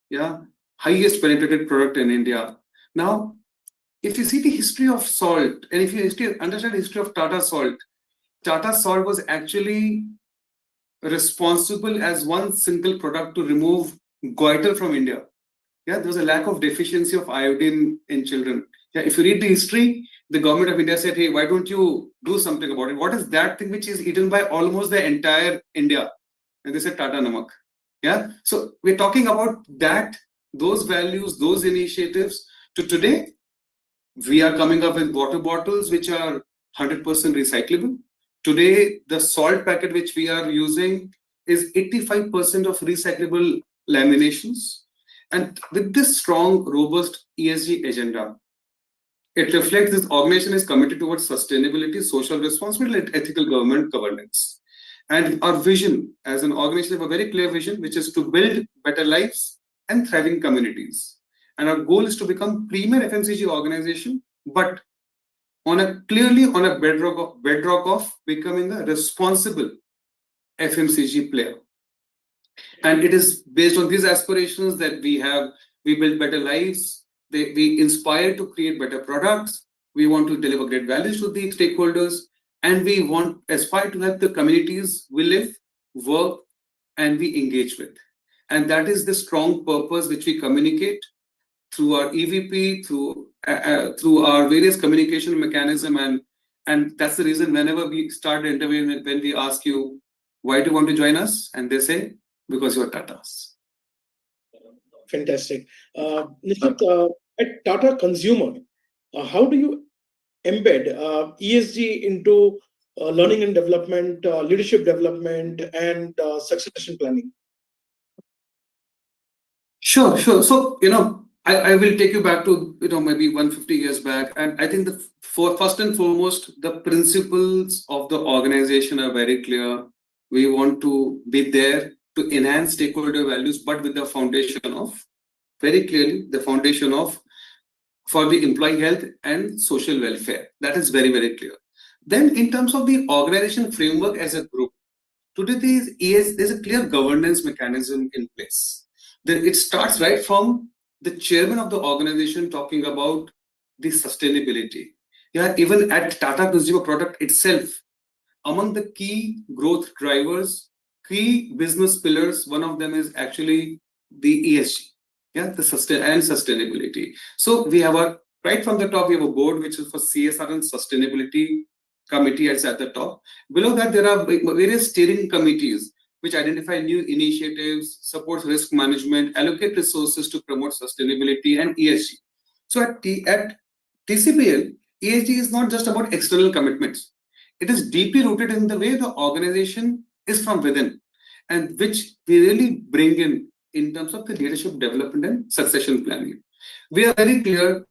Yeah, highest penetrated product in India. Now, if you see the history of salt, and if you understand the history of Tata Salt was actually responsible as one single product to remove goiter from India. Yeah, there was a lack of deficiency of iodine in children. Yeah, if you read the history, the government of India said, hey, why don't you do something about it? What is that thing which is eaten by almost the entire India? And they said Tata Namak. Yeah, so we're talking about that, those values, those initiatives. To today, we are coming up with water bottles which are 100% recyclable. Today, the salt packet which we are using is 85% of recyclable laminations. And with this strong, robust ESG agenda, it reflects this organization is committed towards sustainability, social responsibility, and ethical government governance. And our vision as an organization, we have a very clear vision, which is to build better lives and thriving communities. And our goal is to become premier FMCG organization, but clearly on a bedrock of becoming a responsible FMCG player. And it is based on these aspirations that we build better lives, we inspire to create better products, we want to deliver great values to the stakeholders, and we aspire to help the communities we live, work, and we engage with. And that is the strong purpose which we communicate through our EVP, through our various communication mechanism, and that's the reason whenever we start the interview, when we ask you, why do you want to join us? And they say, because you're Tatas. Fantastic. Nishant, at Tata Consumer, how do you embed ESG into learning and development, leadership development, and succession planning? Sure. So, I will take you back to, maybe 150 years back. And I think first and foremost, the principles of the organization are very clear. We want to be there to enhance stakeholder values, but with the foundation of, very clearly, the foundation of for the employee health and social welfare. That is very, very clear. Then in terms of the organization framework as a group, today there's a clear governance mechanism in place. It starts right from the chairman of the organization talking about the sustainability. Yeah, even at Tata Consumer Product itself, among the key growth drivers, key business pillars, one of them is actually the ESG. Yeah, the sustainability. So we have right from the top, we have a board which is for CSR and sustainability committee is at the top. Below that, there are various steering committees which identify new initiatives, support risk management, allocate resources to promote sustainability and ESG. So at TCPL, ESG is not just about external commitments. It is deeply rooted in the way the organization is from within, and which we really bring in terms of the leadership development and succession planning. We are very clear.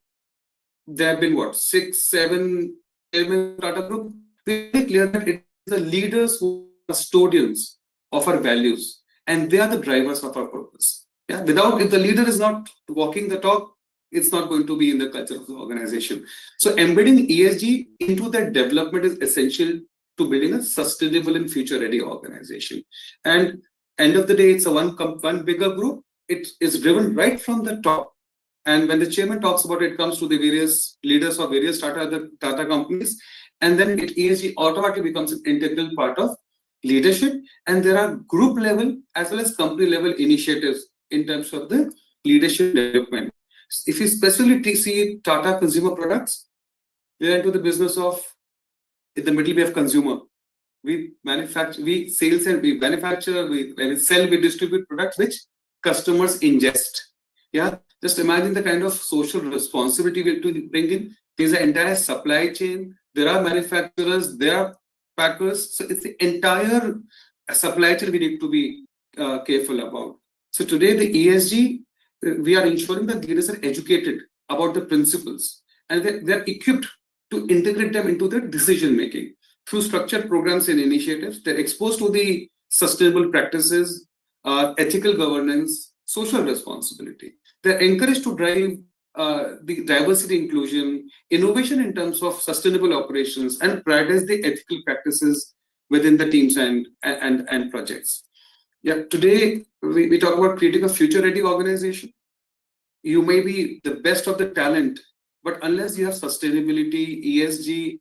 There have been 6, 7 chairmen of Tata Group. We are very clear that it is the leaders who are custodians of our values, and they are the drivers of our purpose. Yeah, if the leader is not walking the talk, it's not going to be in the culture of the organization. So embedding ESG into that development is essential to building a sustainable and future-ready organization. And end of the day, it's a one bigger group. It is driven right from the top. And when the chairman talks about it, comes to the various leaders of various Tata companies, and then ESG automatically becomes an integral part of leadership. And there are group level as well as company level initiatives in terms of the leadership development. If you specifically see Tata Consumer Products, we are into the business of, in the middle we have consumer. We manufacture, we sell, we sell, we distribute products which customers ingest. Yeah, just imagine the kind of social responsibility we have to bring in. There's an entire supply chain. There are manufacturers, there are packers. So it's the entire supply chain we need to be careful about. So today, the ESG, we are ensuring that leaders are educated about the principles and they're equipped to integrate them into their decision making through structured programs and initiatives. They're exposed to the sustainable practices, ethical governance, social responsibility. They're encouraged to drive the diversity inclusion, innovation in terms of sustainable operations, and prioritize the ethical practices within the teams and projects. Yeah, today we talk about creating a future-ready organization. You may be the best of the talent, but unless you have sustainability, ESG,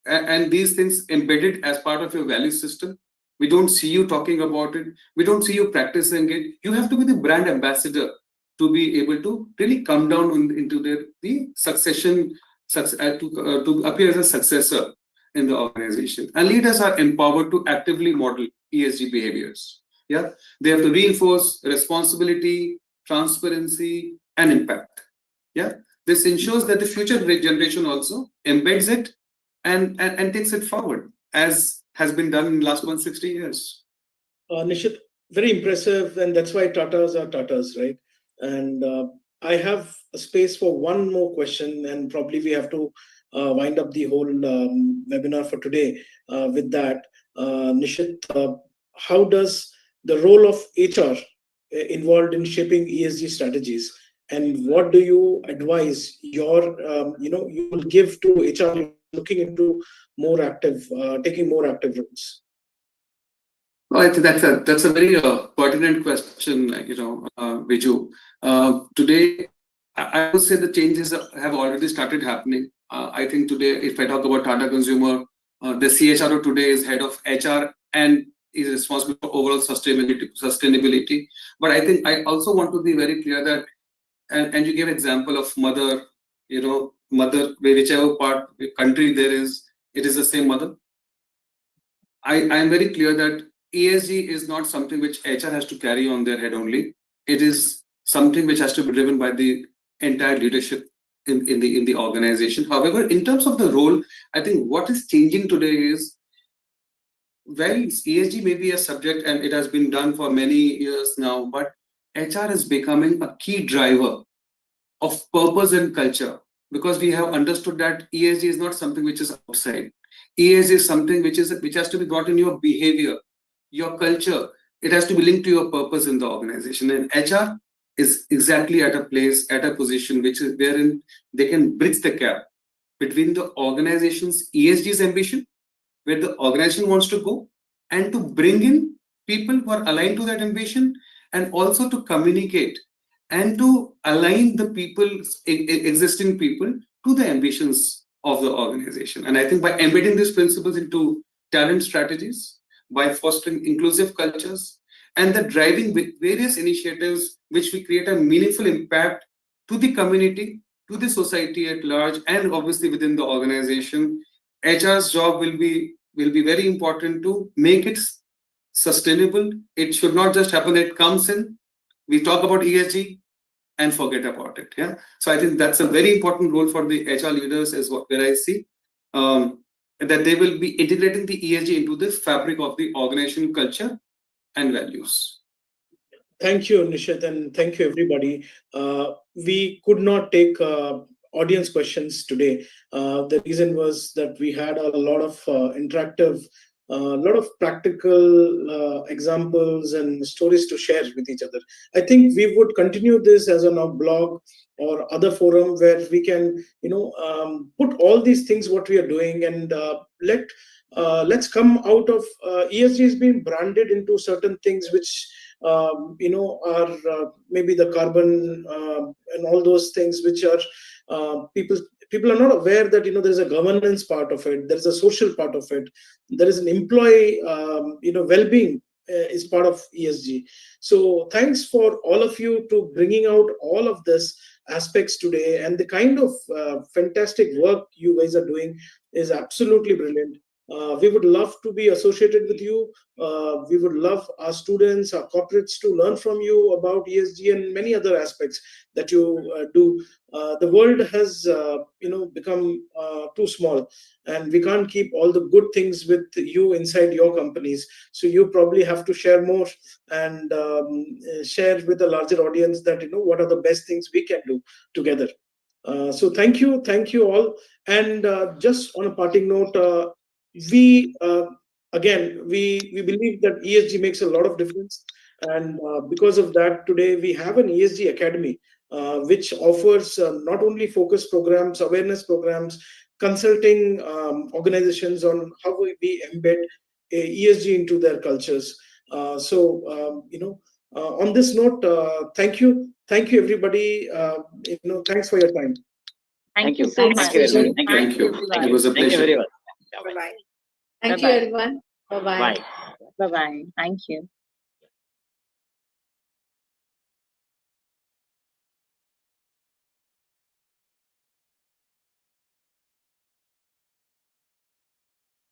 and these things embedded as part of your value system, we don't see you talking about it. We don't see you practicing it. You have to be the brand ambassador to be able to really come down into the succession, to appear as a successor in the organization. And leaders are empowered to actively model ESG behaviors. Yeah, they have to reinforce responsibility, transparency, and impact. Yeah, this ensures that the future generation also embeds it and takes it forward, as has been done in the last 160 years. Nishit, very impressive, and that's why Tatas are Tatas, right? And I have a space for one more question, and probably we have to wind up the whole webinar for today with that. Nishit, how does the role of HR involved in shaping ESG strategies, and what do you advise you will give to HR looking into more active, taking more active roles? Well, I think that's a very pertinent question, Viju. Today, I would say the changes have already started happening. I think today, if I talk about Tata Consumer, the CHRO today is head of HR and is responsible for overall sustainability. But I think I also want to be very clear that, and you gave example of mother, whichever part country there is, it is the same mother. I am very clear that ESG is not something which HR has to carry on their head only. It is something which has to be driven by the entire leadership in the organization. However, in terms of the role, I think what is changing today is, well, ESG may be a subject and it has been done for many years now, but HR is becoming a key driver of purpose and culture, because we have understood that ESG is not something which is outside. ESG is something which has to be brought in your behavior, your culture. It has to be linked to your purpose in the organization. And HR is exactly at a place, at a position which is wherein they can bridge the gap between the organization's ESG's ambition, where the organization wants to go, and to bring in people who are aligned to that ambition, and also to communicate and to align the existing people to the ambitions of the organization. And I think by embedding these principles into talent strategies, by fostering inclusive cultures, and the driving with various initiatives which we create a meaningful impact to the community, to the society at large, and obviously within the organization, HR's job will be very important to make it sustainable. It should not just happen. It comes in, we talk about ESG and forget about it. Yeah. So I think that's a very important role for the HR leaders, is where I see that they will be integrating the ESG into the fabric of the organization culture and values. Thank you, Nishit, and thank you, everybody. We could not take audience questions today. The reason was that we had a lot of interactive, a lot of practical examples and stories to share with each other. I think we would continue this as a blog or other forum where we can, put all these things what we are doing, and let's come out of ESG is being branded into certain things which are maybe the carbon and all those things which are people are not aware that there's a governance part of it, there's a social part of it, there is an employee well-being is part of ESG. So thanks for all of you to bringing out all of this aspects today, and the kind of fantastic work you guys are doing is absolutely brilliant. We would love to be associated with you. We would love our students, our corporates to learn from you about ESG and many other aspects that you do. The world has, become too small, and we can't keep all the good things with you inside your companies. So you probably have to share more and share with a larger audience that what are the best things we can do together. So thank you all. And just on a parting note, we again we believe that ESG makes a lot of difference, and because of that, today we have an ESG academy, which offers not only focus programs, awareness programs, consulting organizations on how we embed ESG into their cultures. On this note, thank you everybody. Thanks for your time. Thank you so Thanks, much. Thank you very much. Vijay. Thank you. everyone. It was a Thank you pleasure. very much. Bye-bye. Thank you, Bye-bye. everyone. Bye-bye. Bye. Bye bye. Thank you.